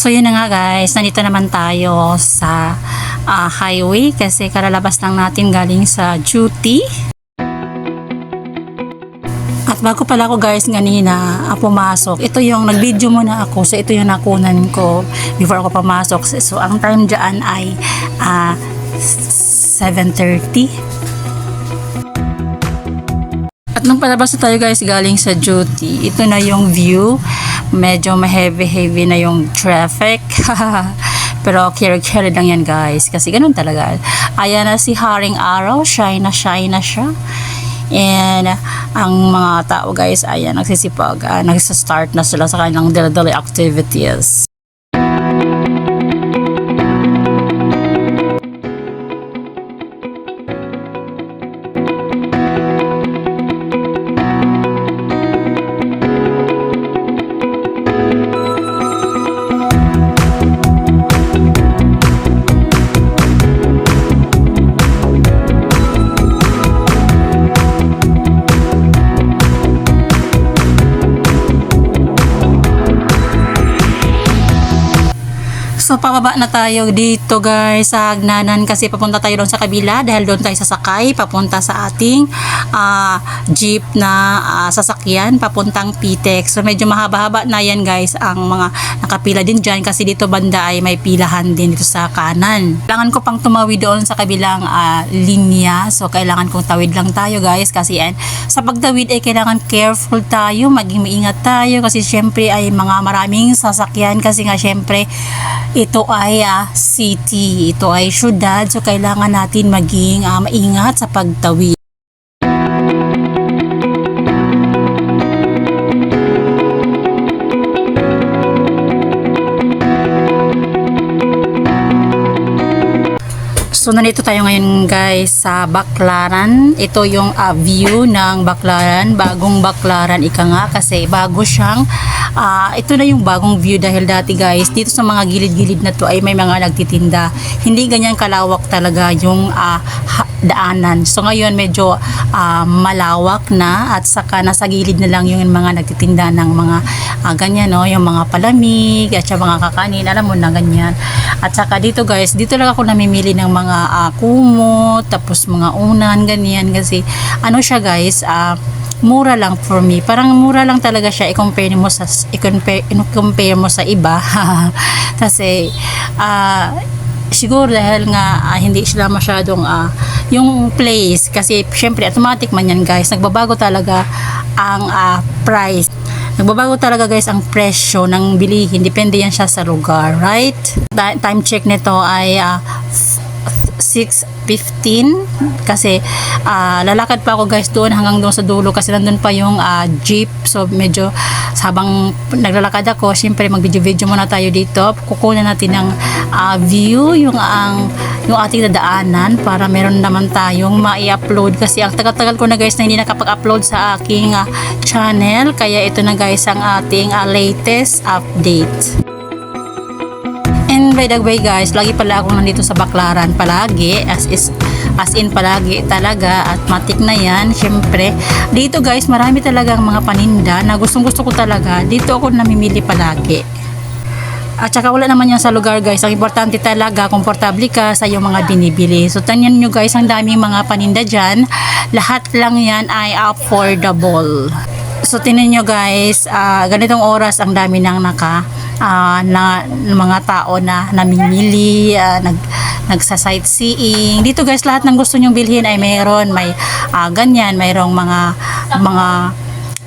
So yun na nga guys, nandito naman tayo sa highway kasi kalalabas lang natin galing sa duty. At bago pala ako guys kanina pumasok, ito yung nag-video muna ako, so ito yung nakunan ko before ako pumasok. So ang time dyan ay 7:30. At nung palabas na tayo guys galing sa duty, ito na yung view. Medyo ma-heavy na yung traffic. Pero carry lang yan guys. Kasi ganun talaga. Ayan na si Haring Araw. Shine na siya. And ang mga tao guys, ayan, nagsisipag. Nagsistart na sila sa kanilang daily activities. So pababa na tayo dito guys sa Hagnanan kasi papunta tayo doon sa kabila dahil doon tayo sasakay papunta sa ating jeep na sasakyan papuntang Pitex. So medyo mahaba-haba na yan guys ang mga nakapila din dyan kasi dito banda ay may pilahan din dito sa kanan. Kailangan ko pang tumawid doon sa kabilang linya, so kailangan kong tawid lang tayo guys kasi sa pagtawid ay kailangan careful tayo, maging maingat tayo kasi syempre ay mga maraming sasakyan kasi nga syempre ito ay city, ito ay syudad, so kailangan natin maging maingat sa pagtawid. So nandito tayo ngayon guys sa Baclaran. Ito yung view ng Baclaran, bagong Baclaran ika nga kasi bago siyang ito na yung bagong view dahil dati guys dito sa mga gilid-gilid na to ay may mga nagtitinda. Hindi ganyan kalawak talaga yung daanan. So ngayon medyo malawak na at saka nasa gilid na lang yung mga nagtitinda ng mga ganyan no, yung mga palamig at saka mga kakanin, alam mo na ganyan. At saka dito guys, dito lang ako namimili ng mga kumot, tapos mga unan, ganyan kasi ano siya guys, mura lang for me. Parang mura lang talaga siya i-compare mo sa iba. Kasi siguro dahil nga hindi sila masyadong yung place kasi syempre automatic man yan guys, nagbabago talaga ang price. Nagbabago talaga guys ang presyo ng bilihin, depende yan siya sa lugar, right? Time check nito ay 6:15 kasi lalakad pa ako guys doon hanggang doon sa dulo kasi nandun pa yung jeep. So medyo habang naglalakad ako, syempre mag-video muna tayo dito. Kukunan natin ng view yung ating dadaanan para meron naman tayong mai-upload kasi ang tagal-tagal ko na guys na hindi nakapag-upload sa aking channel, kaya ito na guys ang ating latest update. And by the way guys, lagi pala ako nandito sa Baclaran palagi, as in palagi talaga at matik na yan. Syempre dito guys marami talagang mga paninda na gustong gusto ko talaga, dito ako namimili palagi. At saka wala naman yan sa lugar guys, ang importante talaga komportable ka sa iyong mga binibili. So tanyan nyo guys, ang daming mga paninda dyan, lahat lang yan ay affordable. So tinan nyo guys, ganitong oras ang dami nang mga tao na namimili, nagsa-sightseeing. Dito guys, lahat ng gusto nyong bilhin ay mayroon, may ganyan, mayroong mga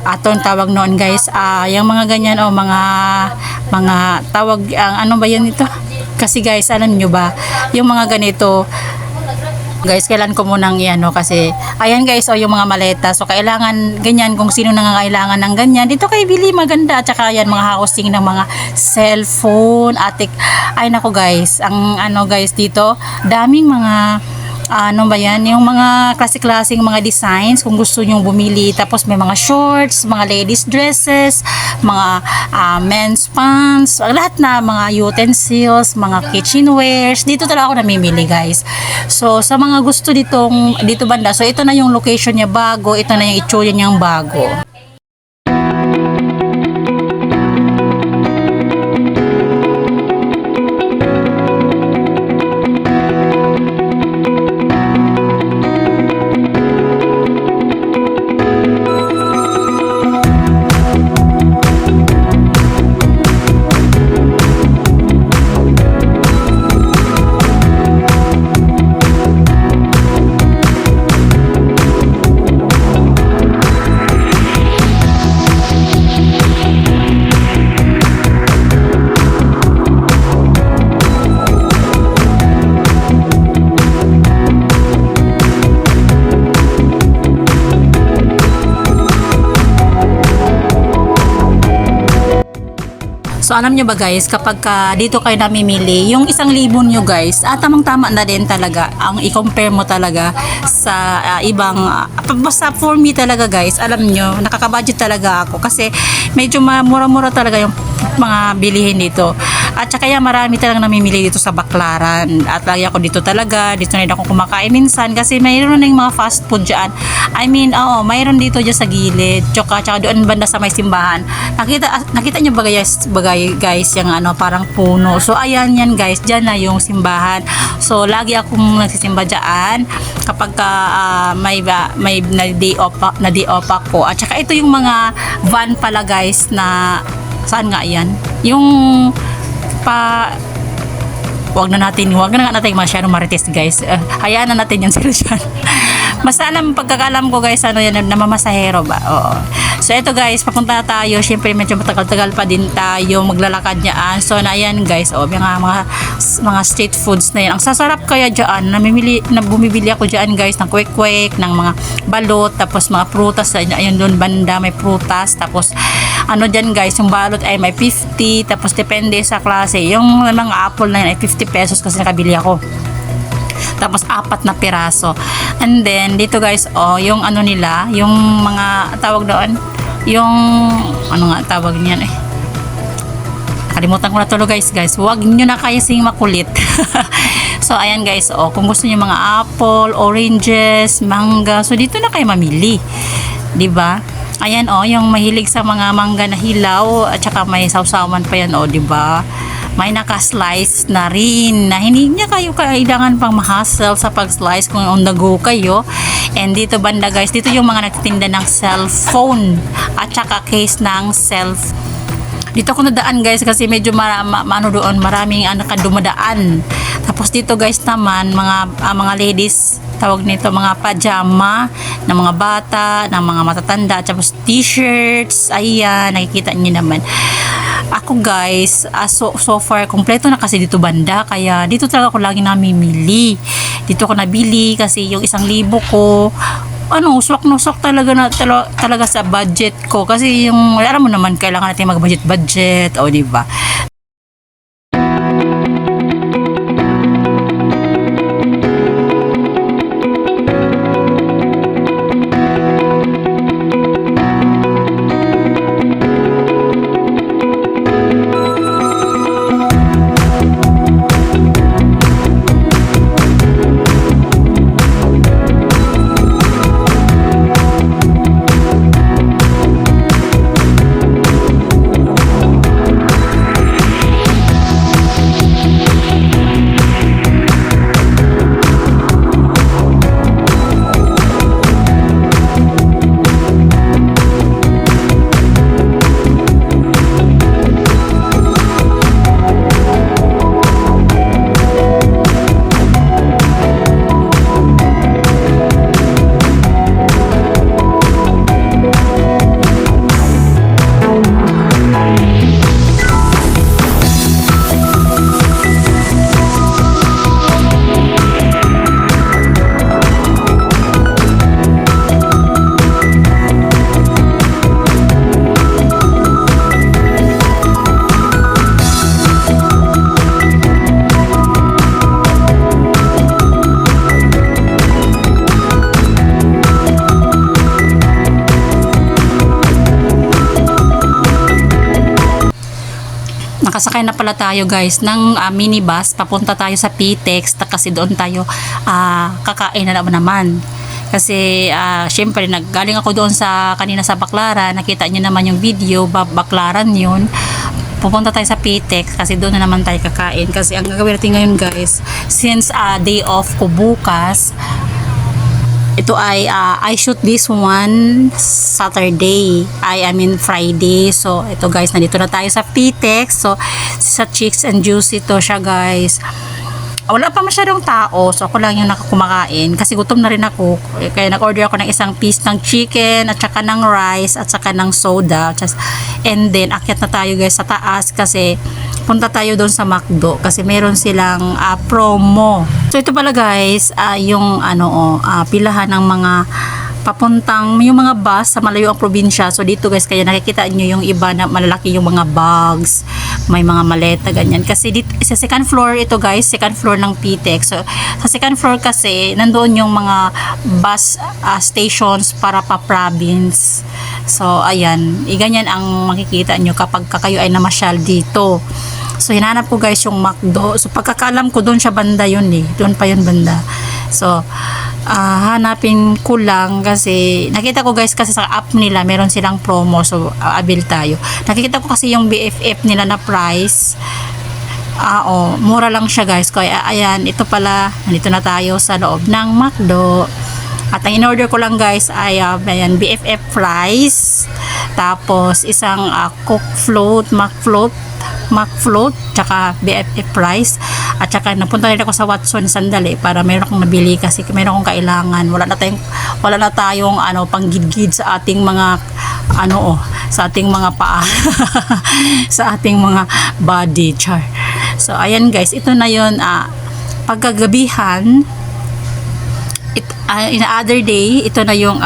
aton tawag noon guys, yung mga ganyan o mga tawag, ano ba yan ito? Kasi guys, alam nyo ba, yung mga ganito guys, kailan ko munang iano kasi ayan guys, yung mga maleta, so kailangan ganyan kung sino nangangailangan ng ganyan dito kay bili, maganda. At saka yan mga housing ng mga cellphone, ay nako guys, ang guys dito daming mga ano ba yan, yung mga klase-klaseng mga designs kung gusto nyong bumili. Tapos may mga shorts, mga ladies dresses, mga men's pants, lahat na mga utensils, mga kitchenwares. Dito talaga ako namimili guys. So sa mga gusto dito banda, so ito na yung location niya bago, ito na yung itsura niyang bago. So alam nyo ba guys, kapag dito kayo namimili, yung 1,000 nyo guys, tamang-tama na din talaga ang i-compare mo talaga sa ibang, basta for me talaga guys, alam nyo, nakaka-budget talaga ako kasi medyo mura-mura talaga yung mga bilihin dito. At saka kaya marami talagang namimili dito sa Baclaran. At lagi ako dito talaga, dito na rin ako kumakain minsan kasi mayroon na yung mga fast food dyan. I mean, mayroon dito dyan sa gilid. Tsaka doon banda sa may simbahan. Nakita nyo ba guys, yung parang puno. So ayan yan guys, dyan na yung simbahan. So lagi akong nagsisimba dyan kapag may na-day off ako. At saka ito yung mga van pala guys na saan nga yan? Yung wag na nga natin masyadong marites guys. Hayaan na natin yung solution. Basta pagkakalam ko guys, yan, namamasahero ba? Oo. So ito guys, papunta na tayo. Syempre medyo matagal-tagal pa din tayo maglalakad niyan. So na yan guys, mga street foods na yan. Ang sasarap kaya diyan, bumibili ako diyan guys ng kwek-kwek, ng mga balot, tapos mga prutas. Ayun doon banda may prutas, tapos dyan guys, yung balot ay may 50, tapos depende sa klase. Yung mga apple na yan ay 50 pesos kasi nakabili ako. Tapos 4 na piraso. And then dito guys, yung nila, yung mga tawag doon, yung nga tawag niyan kalimutan ko na tulo guys. Huwag nyo na kasing makulit. So ayan guys, kung gusto niyo mga apple, oranges, mangga, so dito na kayo mamili. 'Di ba? Ayan yung mahilig sa mga mangga na hilaw at saka may sausawan pa yan 'di ba? May naka-slice na rin na hindi niya kayo kailangan pang ma-hassle sa pag-slice kung on the go kayo. And dito banda guys, dito yung mga nagtitinda ng cellphone at saka case ng dito ako nadaan guys kasi medyo doon maraming dumadaan. Tapos dito guys naman mga ladies, tawag nito mga pajama ng mga bata, ng mga matatanda, tapos t-shirts, ayan, nakikita niyo naman. Ako guys, so far kompleto na kasi dito banda, kaya dito talaga ako lagi namimili. Dito ako nabili kasi yung 1,000 ko swak na swak talaga sa budget ko kasi yung alam mo naman kailangan natin mag-budget di ba? Nakasakay na pala tayo guys ng minibus, papunta tayo sa PTEX kasi doon tayo kakain na naman. Kasi syempre naggaling ako doon kanina sa Baclaran, nakita niyo naman yung video, Baclaran yun. Pupunta tayo sa PTEX kasi doon na naman tayo kakain. Kasi ang gagawin natin ngayon guys, since day off ko bukas, ito ay I shoot this one Saturday, I mean Friday. So ito guys, nandito na tayo sa PTEX. So sa Chicks and Juicy to siya guys. Wala pa masyadong tao, so ako lang yung nakakumakain kasi gutom na rin ako, kaya nag-order ako ng 1 piece ng chicken at saka ng rice at saka ng soda. And then akyat na tayo guys sa taas kasi punta tayo doon sa McDo kasi meron silang promo. So ito pala guys, yung pilahan ng mga papuntang yung mga bus sa malayo ang probinsya. So dito guys, kaya nakikita nyo yung iba na malalaki yung mga bags, may mga maleta ganyan. Kasi dito, sa second floor ito guys, second floor ng PTEX. So sa second floor kasi nandoon yung mga bus stations para pa province. So ayan, ganyan ang makikita nyo kapag kayo ay namasyal dito. So hinanap ko guys yung McDo. So pagkakalam ko doon siya banda yun eh. Doon pa yun banda. So hanapin ko lang kasi nakita ko guys kasi sa app nila meron silang promo. So abil tayo. Nakikita ko kasi yung BFF nila na price. Mura lang siya guys. Kaya ayan, ito pala. Nandito na tayo sa loob ng McDo. At ang in-order ko lang guys ay ayan, BFF fries. Tapos isang Coke float, McFloat, tsaka BFF fries. At tsaka napunta rin ako sa Watson sandali para meron akong mabili kasi meron akong kailangan. Wala na tayong panggidgid sa ating mga sa ating mga paa. Sa ating mga body char. So ayan guys, ito na 'yon pagkagabihan. In other day, ito na yung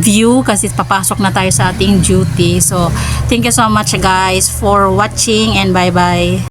view kasi papasok na tayo sa ating duty. So, thank you so much guys for watching and bye-bye.